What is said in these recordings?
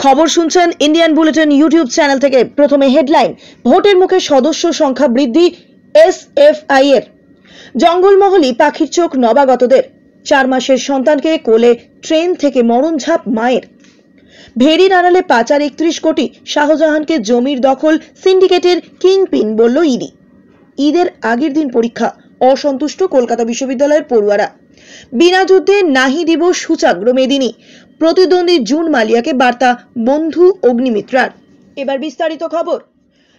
খবর শুনছেন Indian bulletin YouTube channel থেকে। প্রথমে হেডলাইন। ভোটের মুখে সদস্য সংখ্যা বৃদ্ধি এসএফআই এর। জঙ্গলমহলই পাখির চোখ নবাগতদের। 4 মাসের সন্তানকে কোলে ট্রেন থেকে মরণঝাঁপ মায়ের। ভেরির আড়ালে পাচার 31 কোটি। শাহজাহানকে জমির দখল সিন্ডিকেটের কিংপিন বলল ইডি। ঈদের আগের দিন পরীক্ষা, অসন্তুষ্ট কলকাতা বিশ্ববিদ্যালয়ের পড়ুয়ারা। বিনা যুদ্ধে নাহি দিব সূচাগ্র মেদিনী। প্রতিদ্বন্দ্বী জুন মালিয়াকে বার্তা বন্ধু অগ্নিমিত্রার। এবার বিস্তারিত খবর।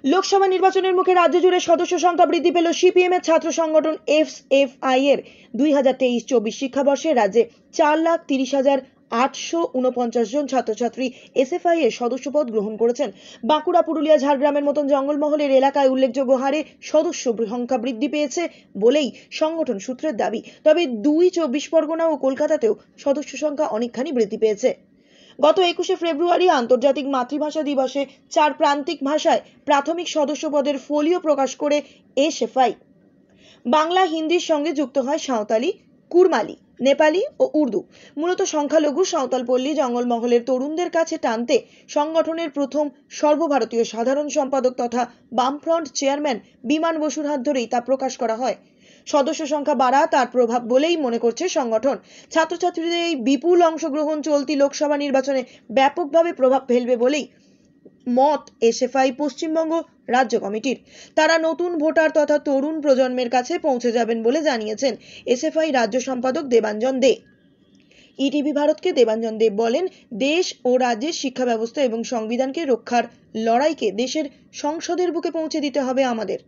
লোকসভা নির্বাচনের মুখে রাজ্য জুড়ে সদস্য সংখ্যা বৃদ্ধি পেল সিপিএম এর ছাত্র সংগঠন এসএফআই এর। 2023-24 শিক্ষাবর্ষে রাজ্যে 4,30,849 জন ছাত্রছাত্রী এসএফআই এর সদস্যপদ গ্রহণ করেছেন। বাঁকুড়া, পুরুলিয়া, ঝাড়গ্রামের মতন জঙ্গলমহলের এলাকায় উল্লেখযোগ্য হারে সদস্য সংখ্যা বৃদ্ধি পেয়েছে বলেই সংগঠন সূত্রের দাবি। তবে 24 পরগনা ও কলকাতাতেও সদস্য সংখ্যা অনেকখানি বৃদ্ধি পেয়েছে। গত 21শে ফেব্রুয়ারি আন্তর্জাতিক মাতৃভাষা দিবসে 4 প্রান্তিক ভাষায় প্রাথমিক সদস্যপদের ফলিও প্রকাশ করে এসএফআই। বাংলা, হিন্দির সঙ্গে যুক্ত হয় সাঁওতালি, কুরমালি, নেপালি ও উর্দু। মূলত সংখ্যালঘু সাঁওতালপল্লী জঙ্গলমহলের তরুণদের কাছে টানতে সংগঠনের প্রথম সর্বভারতীয় সাধারণ সম্পাদক তথা বামফ্রন্ট চেয়ারম্যান বিমান বসুর হাত ধরেই তা প্রকাশ করা হয়। সদস্য সংখ্যা বাড়া তার প্রভাব বলেই মনে করছে সংগঠন। ছাত্রছাত্রীদের এই বিপুল অংশগ্রহণ চলতি লোকসভা নির্বাচনে ব্যাপকভাবে প্রভাব ফেলবে বলেই মত এসএফআই পশ্চিমবঙ্গ রাজ্য কমিটির। তারা নতুন ভোটার তথা তরুণ প্রজন্মের কাছে পৌঁছে যাবেন বলে জানিয়েছেন এসএফআই রাজ্য সম্পাদক দেবাঞ্জন দে। ইটিভি ভারতকে দেবাঞ্জন দেব বলেন, দেশ ও রাজ্যের শিক্ষা ব্যবস্থা এবং সংবিধানকে রক্ষার লড়াইকে দেশের সংসদের বুকে পৌঁছে দিতে হবে আমাদের।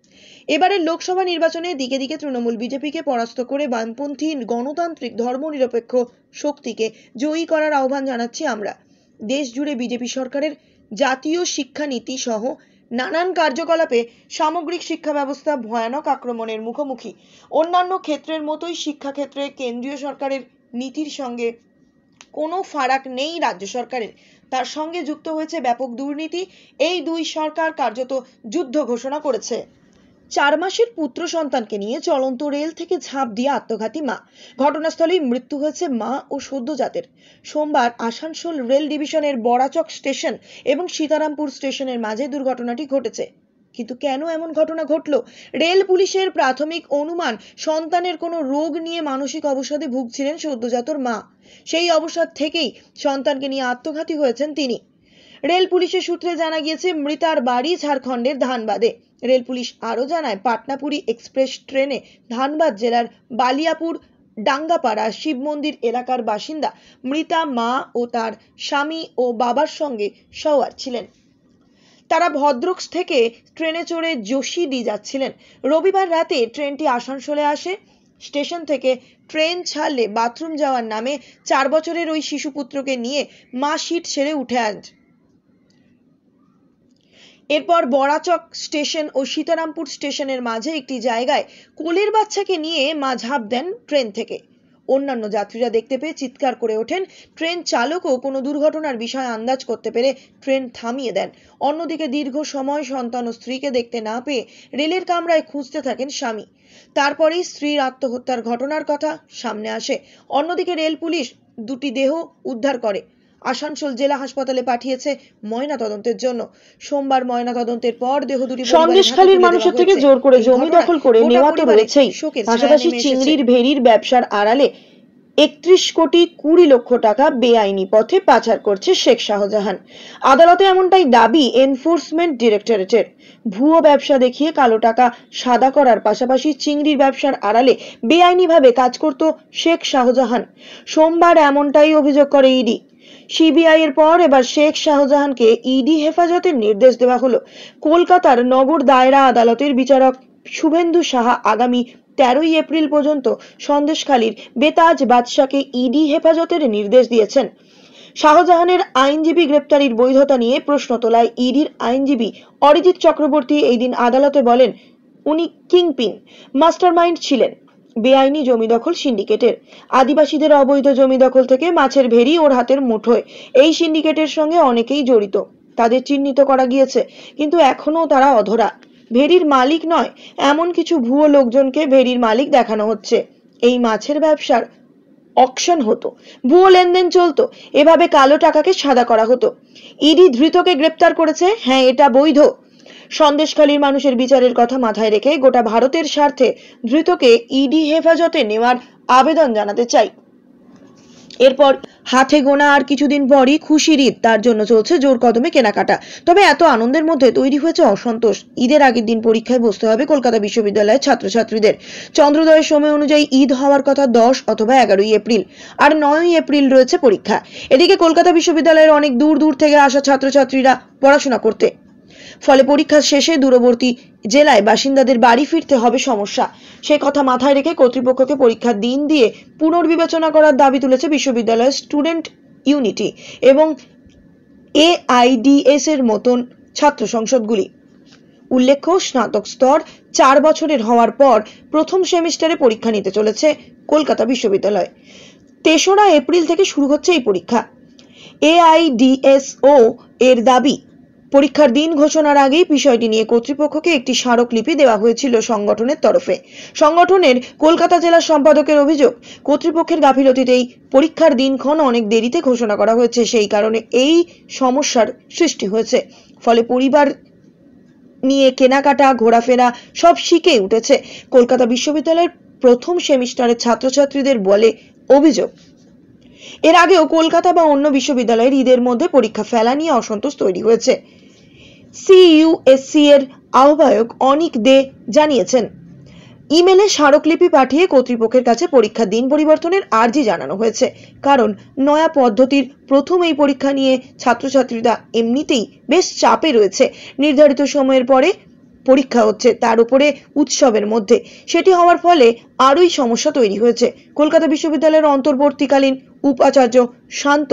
এবারের লোকসভা নির্বাচনে দিকে দিকে তৃণমূল বিজেপিকে পরাস্ত করে বামপন্থী গণতান্ত্রিক ধর্মনিরপেক্ষ শক্তিকে জয়ী করার আহ্বান জানাচ্ছি আমরা। দেশ জুড়ে বিজেপি সরকারের জাতীয় শিক্ষানীতি সহ নানান কার্যকলাপে সামগ্রিক শিক্ষা ব্যবস্থা ভয়ানক আক্রমণের মুখোমুখি। অন্যান্য ক্ষেত্রের মতোই শিক্ষাক্ষেত্রে কেন্দ্রীয় সরকারের নীতির সঙ্গে কোনো ফারাক নেই রাজ্য সরকারের। তার সঙ্গে যুক্ত হয়েছে ব্যাপক দুর্নীতি। এই দুই সরকার কার্যত যুদ্ধ ঘোষণা করেছে। 4 মাসের পুত্র সন্তানকে নিয়ে চলন্ত রেল থেকে ঝাঁপ দিয়ে আত্মঘাতী মা। ঘটনাস্থলেই মৃত্যু হয়েছে মা ও সদ্যজাতের। সোমবার আসানসোল রেল ডিভিশনের বড়াচক স্টেশন এবং সীতারামপুর স্টেশনের মাঝে দুর্ঘটনাটি ঘটেছে। কিন্তু কেন এমন ঘটনা ঘটল? রেল পুলিশের প্রাথমিক অনুমান, সন্তানের কোনো রোগ নিয়ে মানসিক অবসাদে ভুগছিলেন সদ্যজাতর মা। সেই অবসাদ থেকেই সন্তানকে নিয়ে আত্মঘাতী হয়েছেন তিনি। রেল পুলিশের সূত্রে জানা গিয়েছে, মৃতার বাড়ি ঝাড়খণ্ডের ধানবাদে। রেল পুলিশ আরও জানায়, পাটনাপুরি এক্সপ্রেস ট্রেনে ধানবাদ জেলার বালিয়াপুর ডাঙ্গাপাড়া শিব মন্দির এলাকার বাসিন্দা মৃতা মা ও তার স্বামী ও বাবার সঙ্গে সওয়ার ছিলেন। তারা ভদ্রক থেকে ট্রেনে চড়ে যোশীডি যাচ্ছিলেন। রবিবার রাতে ট্রেনটি আসানসোলে আসে। স্টেশন থেকে ট্রেন ছাড়লে বাথরুম যাওয়ার নামে 4 বছরের ওই শিশুপুত্রকে নিয়ে মা সিট ছেড়ে উঠে আসেন। এরপর বড়াচক স্টেশন ও সীতারামপুর স্টেশনের মাঝে একটি জায়গায় কোলের বাচ্চাকে নিয়ে মা ঝাঁপ দেন ট্রেন থেকে। অন্যান্য যাত্রীরা দেখতে পেয়ে চিৎকার করে ওঠেন। ট্রেন চালকও কোনো দুর্ঘটনার বিষয় আন্দাজ করতে পেরে ট্রেন থামিয়ে দেন। অন্যদিকে দীর্ঘ সময় সন্তান ও স্ত্রীকে দেখতে না পেয়ে রেলের কামরায় খুঁজতে থাকেন স্বামী। তারপরেই স্ত্রীর আত্মহত্যার ঘটনার কথা সামনে আসে। অন্যদিকে রেল পুলিশ 2টি দেহ উদ্ধার করে আসানসোল জেলা হাসপাতালে পাঠিয়েছে ময়না তদন্তের জন্য। সোমবার ময়না তদন্তের পর দেহ দুটি সন্দেশখালীর মানুষের থেকে জোর করে জমি দখল করে নেওয়া তো রয়েছেই, পাশাপাশি চিংড়ির ভেরির ব্যবসার আড়ালে 31 কোটি 20 লক্ষ টাকা বেআইনি পথে পাচার করছে শেখ শাহজাহান। আদালতে এমনটাই দাবি এনফোর্সমেন্ট ডিরেক্টরেটের। ভুয়ো ব্যবসা দেখিয়ে কালো টাকা সাদা করার পাশাপাশি চিংড়ির ব্যবসার আড়ালে বেআইনিভাবে কাজ করত শেখ শাহজাহান। সোমবার এমনটাই অভিযোগ করে ইডি। সিবিআই এর পর এবার শেখ শাহজাহানকে ইডি হেফাজতের নির্দেশ দেওয়া হলো। কলকাতার নগর দায়রা আদালতের বিচারক শুভেন্দু সাহা আগামী 13 এপ্রিল পর্যন্ত সন্দেশখালীর বেতাজ বাদশাকে ইডি হেফাজতের নির্দেশ দিয়েছেন। শাহজাহানের আইনজীবী গ্রেপ্তারির বৈধতা নিয়ে প্রশ্ন তোলায় ইডির আইনজীবী অরিজিৎ চক্রবর্তী এই দিন আদালতে বলেন, উনি কিংপিন মাস্টারমাইন্ড ছিলেন বেআইনি জমি দখল সিন্ডিকেটের। আদিবাসীদের অবৈধ জমি দখল থেকে মাছের ভেরি ওর হাতের মুঠোয়। এই সিন্ডিকেটের সঙ্গে অনেকেই জড়িত, তাদের চিহ্নিত করা গিয়েছে, কিন্তু এখনো তারা অধরা। ভেরির মালিক নয়, এমন কিছু ভুয়ো লোকজনকে ভেরির মালিক দেখানো হচ্ছে। এই মাছের ব্যবসার অকশন হতো, ভুয়ো লেনদেন চলতো, এভাবে কালো টাকাকে সাদা করা হতো। ইডি ধৃতকে গ্রেপ্তার করেছে, হ্যাঁ এটা বৈধ। সন্দেশখালীর মানুষের বিচারের কথা মাথায় রেখে গোটা ভারতের স্বার্থে ধৃতকে ইডি হেফাজতে নেওয়ার আবেদন জানাতে চাই। এরপর হাতে গোনা আর কিছুদিন পরই খুশির ঈদ, তার জন্য চলছে জোর কদমে কেনাকাটা। তবে এত আনন্দের মধ্যে তৈরি হয়েছে অসন্তোষ। ঈদের আগের দিন পরীক্ষায় বসতে হবে কলকাতা বিশ্ববিদ্যালয়ের ছাত্রছাত্রীদের। চন্দ্রোদয়ের সময় অনুযায়ী ঈদ হওয়ার কথা 10 অথবা 11ই এপ্রিল, আর 9ই এপ্রিল রয়েছে পরীক্ষা। এদিকে কলকাতা বিশ্ববিদ্যালয়ের অনেক দূর দূর থেকে আসা ছাত্রছাত্রীরা পড়াশোনা করতে, ফলে পরীক্ষা শেষে দূরবর্তী জেলায় বাসিন্দাদের বাড়ি ফিরতে হবে সমস্যা। সেই কথা মাথায় রেখে কর্তৃপক্ষকে পরীক্ষার দিন দিয়ে পুনর্বিবেচনা করার দাবি তুলেছে বিশ্ববিদ্যালয়ের স্টুডেন্ট ইউনিটি এবং AIDS এর মতন ছাত্র সংসদগুলি। উল্লেখ্য, স্নাতক স্তর 4 বছরের হওয়ার পর প্রথম সেমিস্টারে পরীক্ষা নিতে চলেছে কলকাতা বিশ্ববিদ্যালয়। 3রা এপ্রিল থেকে শুরু হচ্ছে এই পরীক্ষা। AIDSO এর দাবি, পরীক্ষার দিন ঘোষণার আগেই বিষয়টি নিয়ে কর্তৃপক্ষকে একটি স্মারকলিপি দেওয়া হয়েছিল সংগঠনের তরফে। সংগঠনের কলকাতা জেলার সম্পাদকের অভিযোগ, কর্তৃপক্ষের গাফিলতিতেই পরীক্ষার দিনক্ষণ অনেক দেরিতে ঘোষণা করা হয়েছে, সেই কারণে এই সমস্যার সৃষ্টি হয়েছে। ফলে পরিবার নিয়ে কেনাকাটা, ঘোরাফেরা সব শিখে উঠেছে কলকাতা বিশ্ববিদ্যালয়ের প্রথম সেমিস্টারের ছাত্রছাত্রীদের বলে অভিযোগ। এর আগেও কলকাতা বা অন্য বিশ্ববিদ্যালয়ের ঈদের মধ্যে পরীক্ষা ফেলা নিয়ে অসন্তোষ তৈরি হয়েছে। CUSC এর আহ্বায়ক অনিক দে জানিয়েছেন, ইমেলে স্মারকলিপি পাঠিয়ে কর্তৃপক্ষের কাছে পরীক্ষার দিন পরিবর্তনের আর্জি জানানো হয়েছে। কারণ নয়া পদ্ধতির প্রথম এই পরীক্ষা নিয়ে ছাত্রছাত্রীরা এমনিতেই বেশ চাপে রয়েছে। নির্ধারিত সময়ের পরে পরীক্ষা হচ্ছে, তার উপরে উৎসবের মধ্যে, সেটি হওয়ার ফলে আরোই সমস্যা তৈরি হয়েছে। কলকাতা বিশ্ববিদ্যালয়ের অন্তর্বর্তীকালীন উপাচার্য শান্ত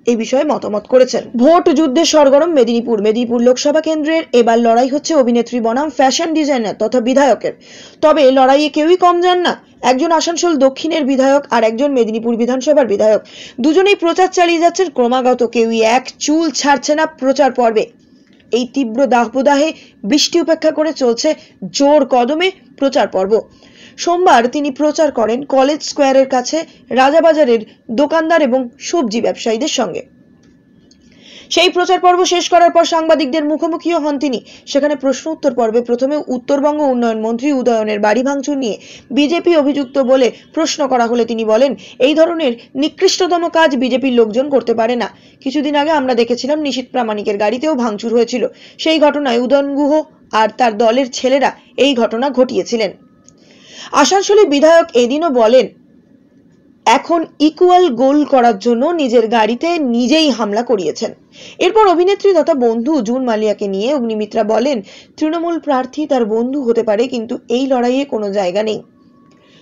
এই বিষয়ে মতামত করেছেন। ভোট যুদ্ধে সরগরম মেদিনীপুর লোকসভা কেন্দ্রের এবার লড়াই হচ্ছে অভিনেত্রী বনাম ফ্যাশন ডিজাইনার তথা বিধায়কের। তবে লড়াইয়ে কেউই কম যান না। একজন আসানসোল দক্ষিণের বিধায়ক আর একজন মেদিনীপুর বিধানসভার বিধায়ক। দুজনেই প্রচার চালিয়ে যাচ্ছেন ক্রমাগত, কেউই এক চুল ছাড়ছে না প্রচার পর্বে। এই তীব্র দাবদাহে বৃষ্টি উপেক্ষা করে চলছে জোর কদমে প্রচার পর্ব। সোমবার তিনি প্রচার করেন কলেজ স্কোয়ারের কাছে রাজাবাজারের দোকানদার এবং সবজি ব্যবসায়ীদের সঙ্গে। সেই প্রচার পর্ব শেষ করার পর সাংবাদিকদের মুখোমুখিও হন তিনি। সেখানে প্রশ্ন উত্তর পর্বে প্রথমে উত্তরবঙ্গ উন্নয়ন মন্ত্রী উদয়নের বাড়ি ভাঙচুর নিয়ে বিজেপি অভিযুক্ত বলে প্রশ্ন করা হলে তিনি বলেন, এই ধরনের নিকৃষ্টতম কাজ বিজেপির লোকজন করতে পারে না। কিছুদিন আগে আমরা দেখেছিলাম নিশীথ প্রামাণিকের গাড়িতেও ভাঙচুর হয়েছিল। সেই ঘটনায় উদয়ন গুহ আর তার দলের ছেলেরা এই ঘটনা ঘটিয়েছিলেন। আসানসোলের বিধায়ক এদিনও বলেন, এখন ইকুয়াল গোল করার জন্য নিজের গাড়িতে নিজেই হামলা করিয়েছেন। এরপর অভিনেত্রী তথা বন্ধু জুন মালিয়াকে নিয়ে অগ্নিমিত্রা বলেন, তৃণমূল প্রার্থী তার বন্ধু হতে পারে, কিন্তু এই লড়াইয়ে কোনো জায়গা নেই।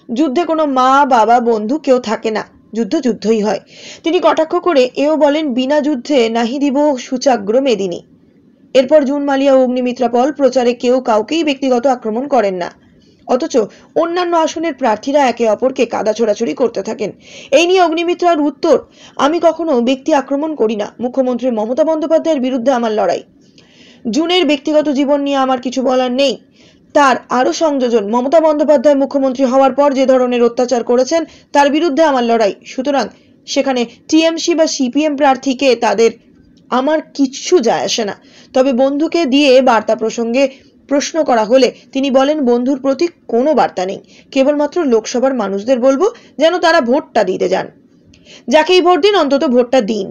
যুদ্ধে কোনো মা বাবা বন্ধু কেউ থাকে না, যুদ্ধ যুদ্ধই হয়। তিনি কটাক্ষ করে এও বলেন, বিনা যুদ্ধে নাহি দিব সুচাগ্র মেদিনী। এরপর জুন মালিয়া ও অগ্নিমিত্রা পল প্রচারে কেউ কাউকেই ব্যক্তিগত আক্রমণ করেন না, অথচ অন্যান্য আসনের প্রার্থীরা একে অপরকে কাদা ছোড়াছুড়ি করতে থাকেন। এই নিয়ে অগ্নিমিত্রার উত্তর, আমি কখনো ব্যক্তি আক্রমণ করি না। মুখ্যমন্ত্রী মমতা বন্দ্যোপাধ্যায়ের বিরুদ্ধে আমার লড়াই। জুনের ব্যক্তিগত জীবন নিয়ে আমার কিছু বলার নেই। তার আরো সংযোজন, মমতা বন্দ্যোপাধ্যায় মুখ্যমন্ত্রী হওয়ার পর যে ধরনের অত্যাচার করেছেন তার বিরুদ্ধে আমার লড়াই। সুতরাং সেখানে টিএমসি বা CPM প্রার্থীকে তাদের আমার কিচ্ছু যায় আসে না। তবে বন্ধুকে দিয়ে বার্তা প্রসঙ্গে প্রশ্ন করা হলে তিনি বলেন, বন্ধুর প্রতি কোনো বার্তা নেই, কেবলমাত্র লোকসভার মানুষদের বলবো যেন তারা ভোটটা দিতে যান। যাকেই ভোট দিন অন্তত ভোটটা দিন।